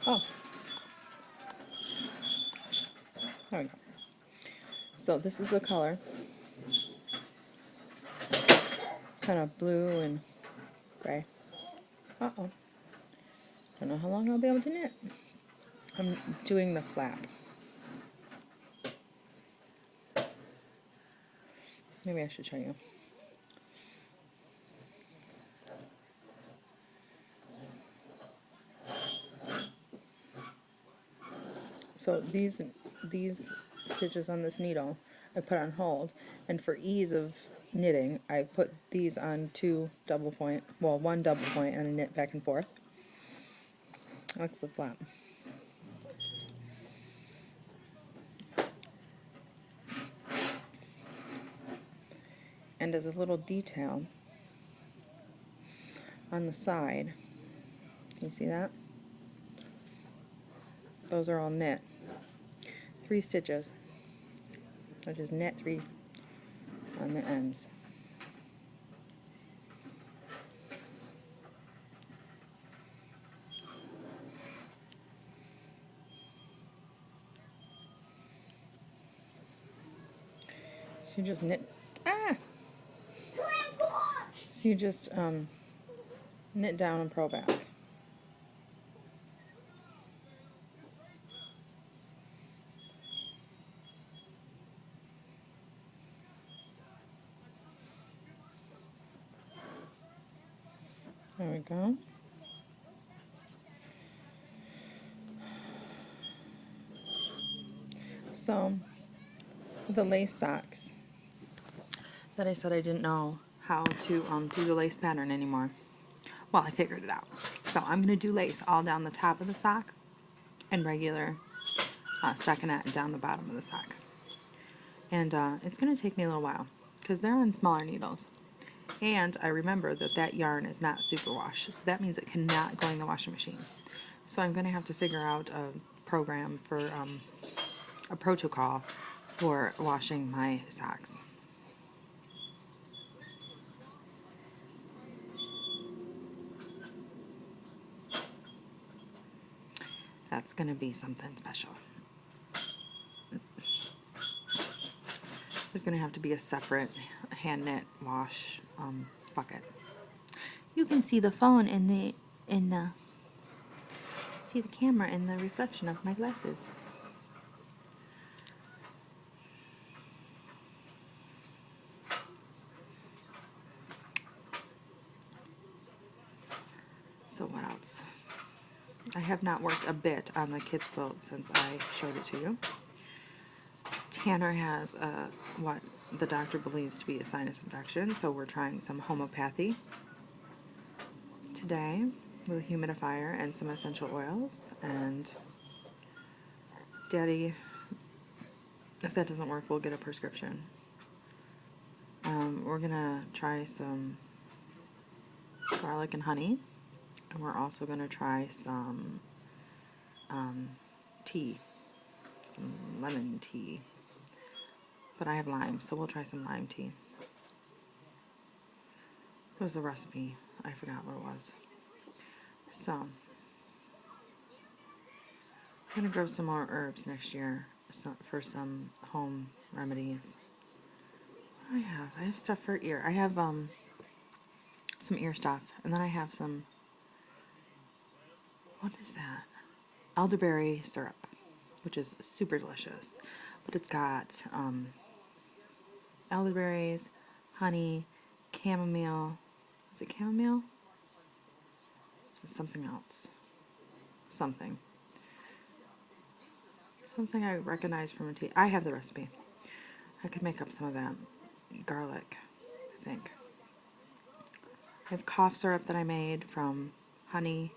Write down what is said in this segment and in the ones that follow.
Oh, there we go. So this is the color. Kind of blue and gray. Uh-oh. Don't know how long I'll be able to knit. I'm doing the flap. Maybe I should show you. So these stitches on this needle I put on hold, and for ease of knitting I put these on one double point and a knit back and forth. That's the flap. And as a little detail on the side, can you see that? Those are all knit. 3 stitches. I just knit 3 on the ends. So you just knit. So you just knit down and purl back. There we go. So the lace socks that I said I didn't know how to do the lace pattern anymore. Well, I figured it out. So I'm going to do lace all down the top of the sock and regular stockinette down the bottom of the sock. And it's going to take me a little while because they're on smaller needles. And I remember that that yarn is not superwash, so that means it cannot go in the washing machine. So I'm going to have to figure out a program for a protocol for washing my socks. That's going to be something special. There's going to have to be a separate hand knit wash bucket. You can see the phone see the camera in the reflection of my glasses. So what else? I have not worked a bit on the kids' quilt since I showed it to you. Tanner has what the doctor believes to be a sinus infection, so we're trying some homeopathy today with a humidifier and some essential oils. And Daddy, if that doesn't work, we'll get a prescription. We're gonna try some garlic and honey, and we're also gonna try some tea, some lemon tea. But I have lime, so we'll try some lime tea. What was the recipe? I forgot what it was. So, I'm going to grow some more herbs next year for some home remedies. What do I have? I have stuff for ear. I have some ear stuff, and then I have some, what is that? Elderberry syrup, which is super delicious. But it's got elderberries, honey, chamomile. Is it chamomile? Something else. Something I recognize from a tea. I have the recipe. I could make up some of that. Garlic, I think. I have cough syrup that I made from honey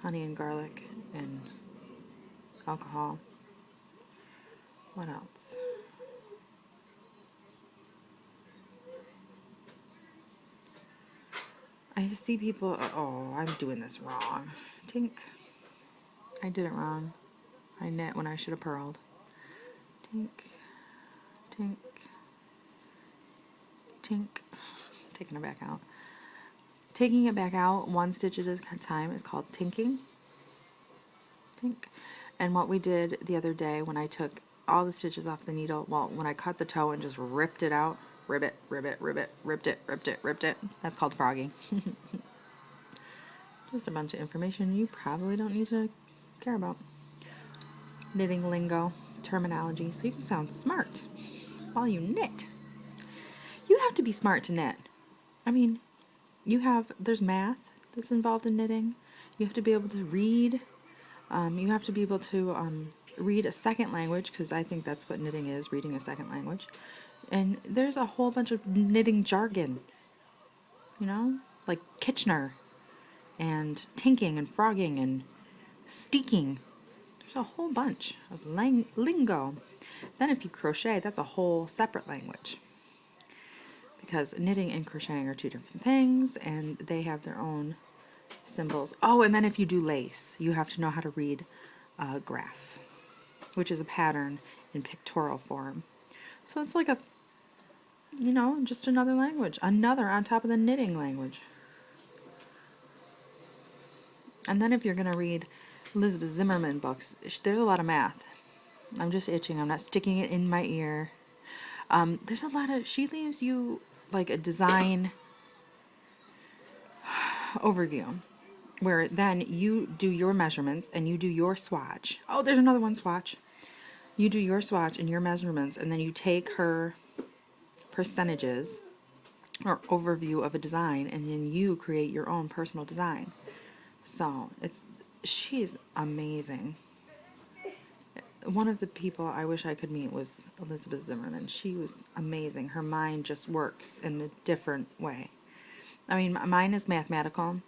and garlic and alcohol. What else? I see people, oh, I'm doing this wrong. Tink. I did it wrong. I knit when I should have purled. Tink. Tink. Tink. Taking her back out. taking it back out 1 stitch at a time is called tinking. Tink. And what we did the other day when I took all the stitches off the needle, well, when I cut the toe and just ripped it out, ribbit, ribbit, ribbit, ripped it, ripped it, ripped it, that's called frogging. Just a bunch of information you probably don't need to care about. Knitting lingo, terminology, so you can sound smart while you knit. You have to be smart to knit. I mean, there's math that's involved in knitting. You have to be able to read. You have to be able to read a second language, because I think that's what knitting is, reading a second language. And there's a whole bunch of knitting jargon, you know, like Kitchener and tinking and frogging and steeking. There's a whole bunch of lingo. Then if you crochet, that's a whole separate language, because knitting and crocheting are 2 different things, and they have their own symbols. Oh, and then if you do lace, you have to know how to read graph, which is a pattern in pictorial form. So it's like just another language, another on top of the knitting language. And then if you're going to read Elizabeth Zimmerman books, there's a lot of math. I'm just itching. I'm not sticking it in my ear. There's a lot of, she leaves you like a design overview, where then you do your measurements and you do your swatch. Oh, there's another one, swatch. You do your swatch and your measurements, and then you take her percentages or overview of a design, and then you create your own personal design. So she's amazing. One of the people I wish I could meet was Elizabeth Zimmerman. She was amazing. Her mind just works in a different way. I mean, mine is mathematical,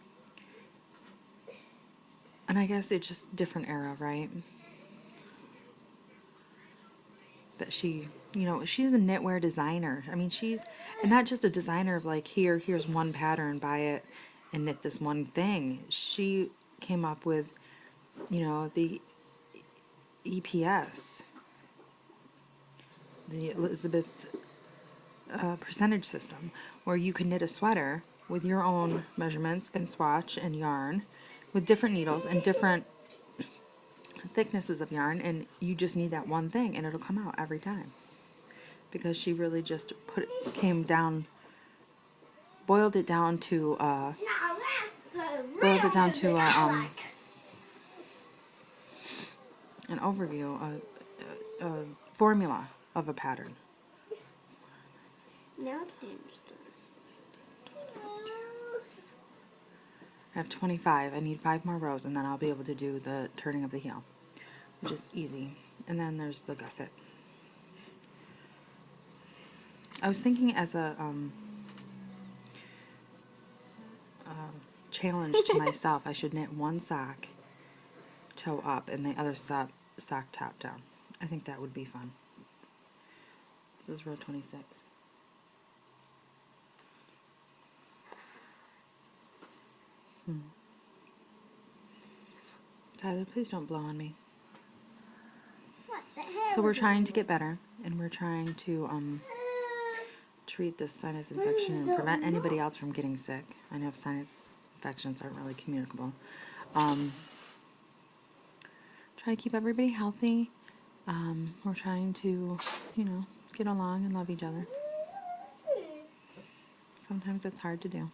and I guess it's just different era, right? That she's a knitwear designer. I mean, and not just a designer of like, here's one pattern, buy it and knit this one thing. She came up with, the EPS, the Elizabeth percentage system, where you can knit a sweater with your own measurements and swatch and yarn with different needles and different thicknesses of yarn, and you just need that one thing and it'll come out every time, because she really just boiled it down to an overview, a formula of a pattern. Now it's dangerous. I have 25. I need 5 more rows, and then I'll be able to do the turning of the heel, which is easy. And then there's the gusset. I was thinking as a challenge to myself, I should knit one sock toe up and the other sock top down. I think that would be fun. This is row 26. Tyler, please don't blow on me. What the hell? So we're trying to get better, and we're trying to treat this sinus infection and prevent anybody else from getting sick. I know sinus infections aren't really communicable. Try to keep everybody healthy. We're trying to, get along and love each other. Sometimes it's hard to do.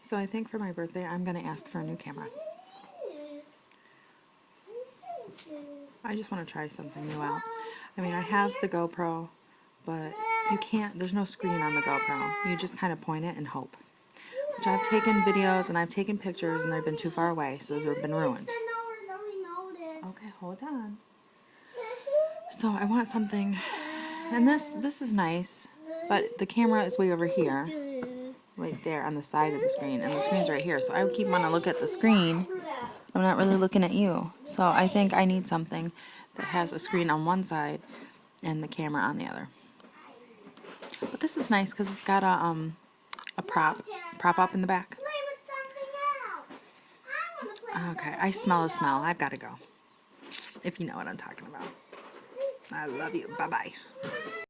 So I think for my birthday, I'm going to ask for a new camera. I just want to try something new out. I mean, I have the GoPro, but there's no screen on the GoPro. You just kind of point it and hope. Which I've taken videos and I've taken pictures, and they've been too far away, so those have been ruined. Okay, hold on. So I want something, and this is nice, but the camera is way over here, right there on the side of the screen, and the screen's right here, so I keep wanting to look at the screen. I'm not really looking at you. So I think I need something that has a screen on one side and the camera on the other. But this is nice because it's got a prop up in the back. Okay, I smell a smell. I've got to go. If you know what I'm talking about. I love you. Bye-bye.